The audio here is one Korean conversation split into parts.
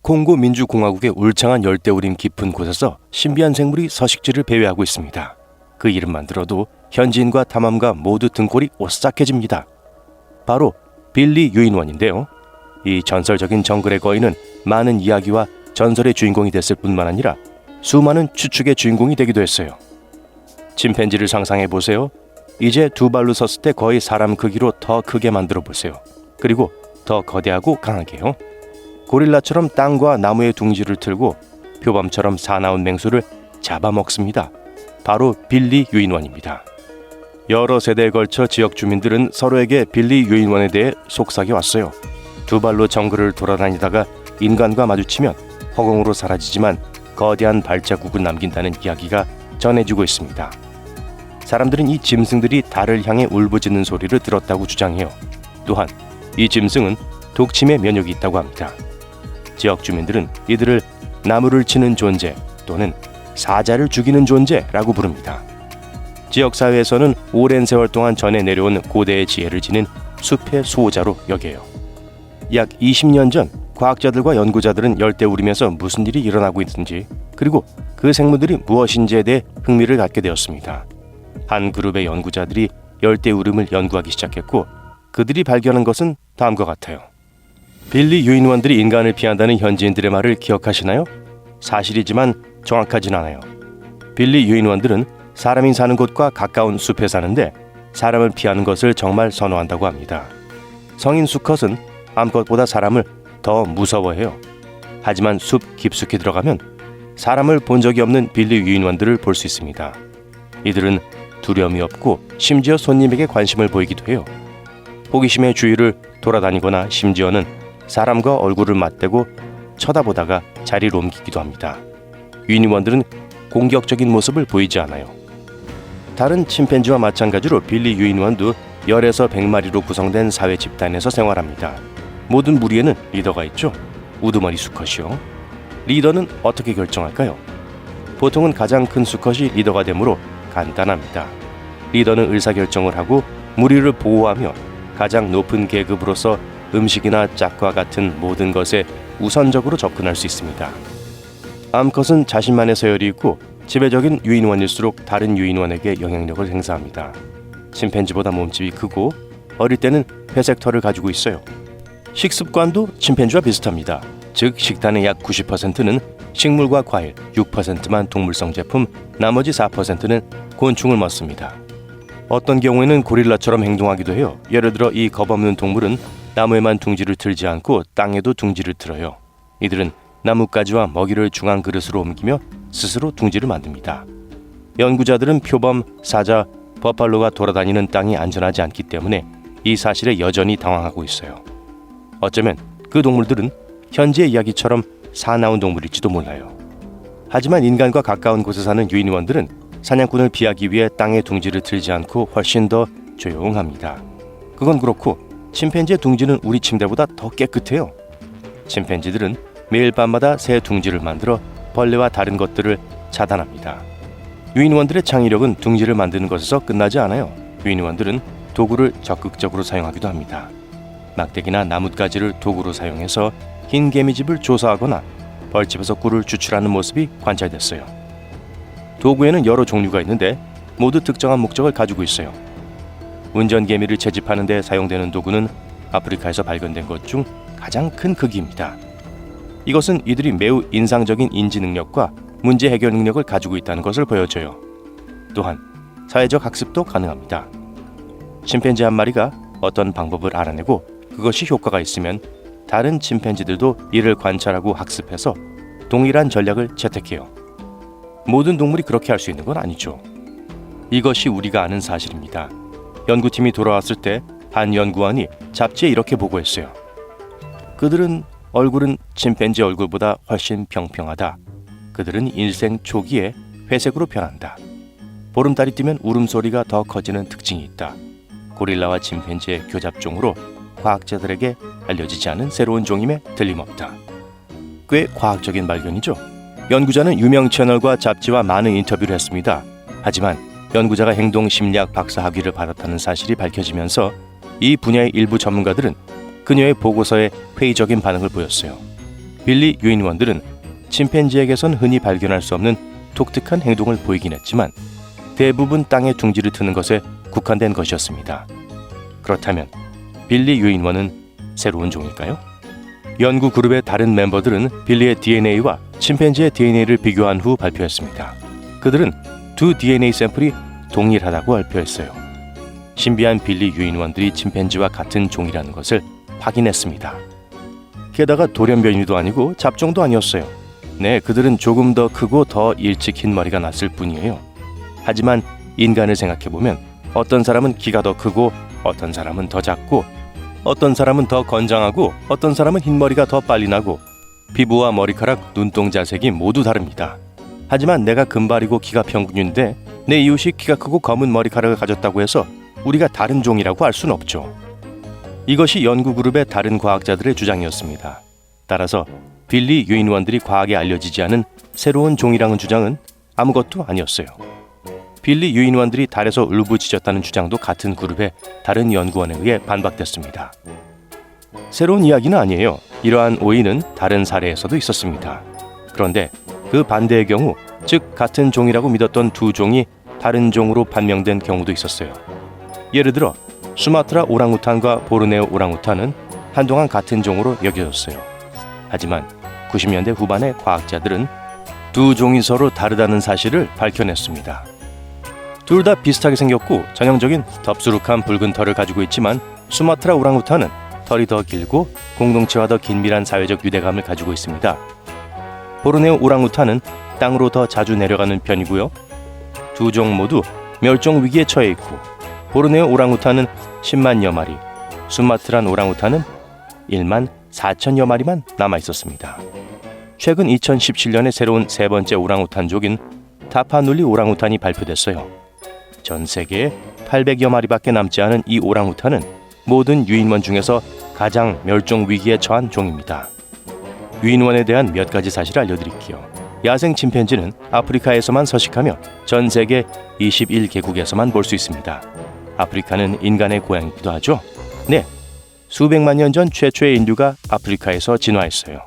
콩고 민주공화국의 울창한 열대우림 깊은 곳에서 신비한 생물이 서식지를 배회하고 있습니다. 그 이름만 들어도 현지인과 탐험가 모두 등골이 오싹해집니다. 바로 빌리 유인원인데요. 이 전설적인 정글의 거인은 많은 이야기와 전설의 주인공이 됐을 뿐만 아니라 수많은 추측의 주인공이 되기도 했어요. 침팬지를 상상해 보세요. 이제 두 발로 섰을 때 거의 사람 크기로 더 크게 만들어 보세요. 그리고 더 거대하고 강하게요. 고릴라처럼 땅과 나무의 둥지를 틀고 표범처럼 사나운 맹수를 잡아먹습니다. 바로 빌리 유인원입니다. 여러 세대에 걸쳐 지역 주민들은 서로에게 빌리 유인원에 대해 속삭여 왔어요. 두 발로 정글을 돌아다니다가 인간과 마주치면 허공으로 사라지지만 거대한 발자국을 남긴다는 이야기가 전해지고 있습니다. 사람들은 이 짐승들이 달을 향해 울부짖는 소리를 들었다고 주장해요. 또한 이 짐승은 독침에 면역이 있다고 합니다. 지역 주민들은 이들을 나무를 치는 존재 또는 사자를 죽이는 존재라고 부릅니다. 지역사회에서는 오랜 세월 동안 전해 내려온 고대의 지혜를 지닌 숲의 수호자로 여겨요. 약 20년 전 과학자들과 연구자들은 열대우림에서 무슨 일이 일어나고 있는지 그리고 그 생물들이 무엇인지에 대해 흥미를 갖게 되었습니다. 한 그룹의 연구자들이 열대우림을 연구하기 시작했고 그들이 발견한 것은 다음과 같아요. 빌리 유인원들이 인간을 피한다는 현지인들의 말을 기억하시나요? 사실이지만 정확하진 않아요. 빌리 유인원들은 사람이 사는 곳과 가까운 숲에 사는데 사람을 피하는 것을 정말 선호한다고 합니다. 성인 수컷은 암컷보다 사람을 더 무서워해요. 하지만 숲 깊숙이 들어가면 사람을 본 적이 없는 빌리 유인원들을 볼 수 있습니다. 이들은 두려움이 없고 심지어 손님에게 관심을 보이기도 해요. 호기심의 주위를 돌아다니거나 심지어는 사람과 얼굴을 맞대고 쳐다보다가 자리를 옮기기도 합니다. 유인원들은 공격적인 모습을 보이지 않아요. 다른 침팬지와 마찬가지로 빌리 유인원도 열에서 100마리로 구성된 사회 집단에서 생활합니다. 모든 무리에는 리더가 있죠. 우두머리 수컷이요. 리더는 어떻게 결정할까요? 보통은 가장 큰 수컷이 리더가 되므로 간단합니다. 리더는 의사결정을 하고 무리를 보호하며 가장 높은 계급으로서 음식이나 짝과 같은 모든 것에 우선적으로 접근할 수 있습니다. 암컷은 자신만의 서열이 있고 지배적인 유인원일수록 다른 유인원에게 영향력을 행사합니다. 침팬지보다 몸집이 크고 어릴 때는 회색 털을 가지고 있어요. 식습관도 침팬지와 비슷합니다. 즉 식단의 약 90%는 식물과 과일, 6%만 동물성 제품, 나머지 4%는 곤충을 먹습니다. 어떤 경우에는 고릴라처럼 행동하기도 해요. 예를 들어 이 겁없는 동물은 나무에만 둥지를 틀지 않고 땅에도 둥지를 틀어요. 이들은 나뭇가지와 먹이를 중앙 그릇으로 옮기며 스스로 둥지를 만듭니다. 연구자들은 표범, 사자, 버팔로가 돌아다니는 땅이 안전하지 않기 때문에 이 사실에 여전히 당황하고 있어요. 어쩌면 그 동물들은 현지의 이야기처럼 사나운 동물일지도 몰라요. 하지만 인간과 가까운 곳에 사는 유인원들은 사냥꾼을 피하기 위해 땅에 둥지를 틀지 않고 훨씬 더 조용합니다. 그건 그렇고 침팬지의 둥지는 우리 침대보다 더 깨끗해요. 침팬지들은 매일 밤마다 새 둥지를 만들어 벌레와 다른 것들을 차단합니다. 유인원들의 창의력은 둥지를 만드는 것에서 끝나지 않아요. 유인원들은 도구를 적극적으로 사용하기도 합니다. 막대기나 나뭇가지를 도구로 사용해서 흰 개미집을 조사하거나 벌집에서 꿀을 추출하는 모습이 관찰됐어요. 도구에는 여러 종류가 있는데 모두 특정한 목적을 가지고 있어요. 운전 개미를 채집하는 데 사용되는 도구는 아프리카에서 발견된 것 중 가장 큰 크기입니다. 이것은 이들이 매우 인상적인 인지 능력과 문제 해결 능력을 가지고 있다는 것을 보여줘요. 또한 사회적 학습도 가능합니다. 침팬지 한 마리가 어떤 방법을 알아내고 그것이 효과가 있으면 다른 침팬지들도 이를 관찰하고 학습해서 동일한 전략을 채택해요. 모든 동물이 그렇게 할 수 있는 건 아니죠. 이것이 우리가 아는 사실입니다. 연구팀이 돌아왔을 때 한 연구원이 잡지에 이렇게 보고했어요. 그들은 얼굴은 침팬지 얼굴보다 훨씬 평평하다. 그들은 일생 초기에 회색으로 변한다. 보름달이 뜨면 울음소리가 더 커지는 특징이 있다. 고릴라와 침팬지의 교잡종으로 과학자들에게 알려지지 않은 새로운 종임에 틀림없다. 꽤 과학적인 발견이죠. 연구자는 유명 채널과 잡지와 많은 인터뷰를 했습니다. 하지만 연구자가 행동심리학 박사 학위를 받았다는 사실이 밝혀지면서 이 분야의 일부 전문가들은 그녀의 보고서에 회의적인 반응을 보였어요. 빌리 유인원들은 침팬지에게선 흔히 발견할 수 없는 독특한 행동을 보이긴 했지만 대부분 땅에 둥지를 트는 것에 국한된 것이었습니다. 그렇다면 빌리 유인원은 새로운 종일까요? 연구 그룹의 다른 멤버들은 빌리의 DNA와 침팬지의 DNA를 비교한 후 발표했습니다. 그들은 두 DNA 샘플이 동일하다고 발표했어요. 신비한 빌리 유인원들이 침팬지와 같은 종이라는 것을 확인했습니다. 게다가 돌연변이도 아니고 잡종도 아니었어요. 네, 그들은 조금 더 크고 더 일찍 흰머리가 났을 뿐이에요. 하지만 인간을 생각해보면 어떤 사람은 키가 더 크고 어떤 사람은 더 작고 어떤 사람은 더 건장하고 어떤 사람은 흰머리가 더 빨리 나고 피부와 머리카락, 눈동자 색이 모두 다릅니다. 하지만 내가 금발이고 키가 평균인데 내 이웃이 키가 크고 검은 머리카락을 가졌다고 해서 우리가 다른 종이라고 할 수는 없죠. 이것이 연구그룹의 다른 과학자들의 주장이었습니다. 따라서 빌리 유인원들이 과학에 알려지지 않은 새로운 종이라는 주장은 아무것도 아니었어요. 빌리 유인원들이 달에서 울부짖었다는 주장도 같은 그룹의 다른 연구원에 의해 반박됐습니다. 새로운 이야기는 아니에요. 이러한 오인은 다른 사례에서도 있었습니다. 그런데 그 반대의 경우, 즉 같은 종이라고 믿었던 두 종이 다른 종으로 판명된 경우도 있었어요. 예를 들어 수마트라 오랑우탄과 보르네오 오랑우탄은 한동안 같은 종으로 여겨졌어요. 하지만 90년대 후반에 과학자들은 두 종이 서로 다르다는 사실을 밝혀냈습니다. 둘 다 비슷하게 생겼고 전형적인 덥수룩한 붉은 털을 가지고 있지만 수마트라 오랑우탄은 털이 더 길고 공동체와 더 긴밀한 사회적 유대감을 가지고 있습니다. 보르네오 오랑우탄은 땅으로 더 자주 내려가는 편이고요. 두 종 모두 멸종 위기에 처해 있고 보르네오 오랑우탄은 10만여 마리, 수마트란 오랑우탄은 1만 4천여 마리만 남아 있었습니다. 최근 2017년에 새로운 세 번째 오랑우탄족인 타파눌리 오랑우탄이 발표됐어요. 전 세계에 800여 마리밖에 남지 않은 이 오랑우탄은 모든 유인원 중에서 가장 멸종 위기에 처한 종입니다. 유인원에 대한 몇 가지 사실을 알려드릴게요. 야생 침팬지는 아프리카에서만 서식하며 전 세계 21개국에서만 볼 수 있습니다. 아프리카는 인간의 고향이기도 하죠. 네, 수백만 년 전 최초의 인류가 아프리카에서 진화했어요.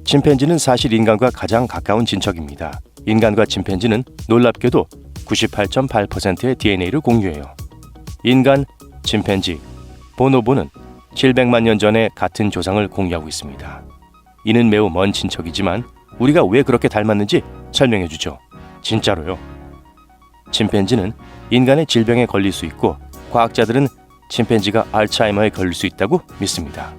침팬지는 사실 인간과 가장 가까운 친척입니다. 인간과 침팬지는 놀랍게도 98.8%의 DNA를 공유해요. 인간, 침팬지, 보노보는 700만 년 전에 같은 조상을 공유하고 있습니다. 이는 매우 먼 친척이지만 우리가 왜 그렇게 닮았는지 설명해 주죠. 진짜로요. 침팬지는 인간의 질병에 걸릴 수 있고 과학자들은 침팬지가 알츠하이머에 걸릴 수 있다고 믿습니다.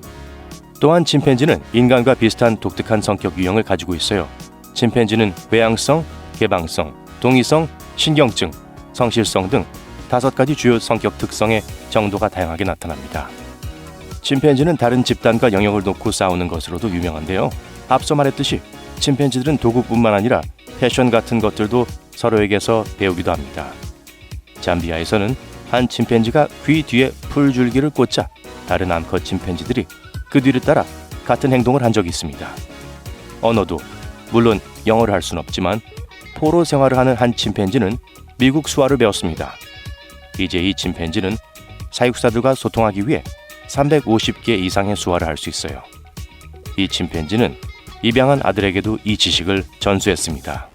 또한 침팬지는 인간과 비슷한 독특한 성격 유형을 가지고 있어요. 침팬지는 외향성, 개방성, 동의성, 신경증, 성실성 등 5가지 주요 성격 특성의 정도가 다양하게 나타납니다. 침팬지는 다른 집단과 영역을 놓고 싸우는 것으로도 유명한데요. 앞서 말했듯이 침팬지들은 도구뿐만 아니라 패션 같은 것들도 서로에게서 배우기도 합니다. 잠비아에서는 한 침팬지가 귀 뒤에 풀줄기를 꽂자 다른 암컷 침팬지들이 그 뒤를 따라 같은 행동을 한 적이 있습니다. 언어도 물론 영어를 할 수는 없지만 포로 생활을 하는 한 침팬지는 미국 수화를 배웠습니다. 이제 이 침팬지는 사육사들과 소통하기 위해 350개 이상의 수화를 할 수 있어요. 이 침팬지는 입양한 아들에게도 이 지식을 전수했습니다.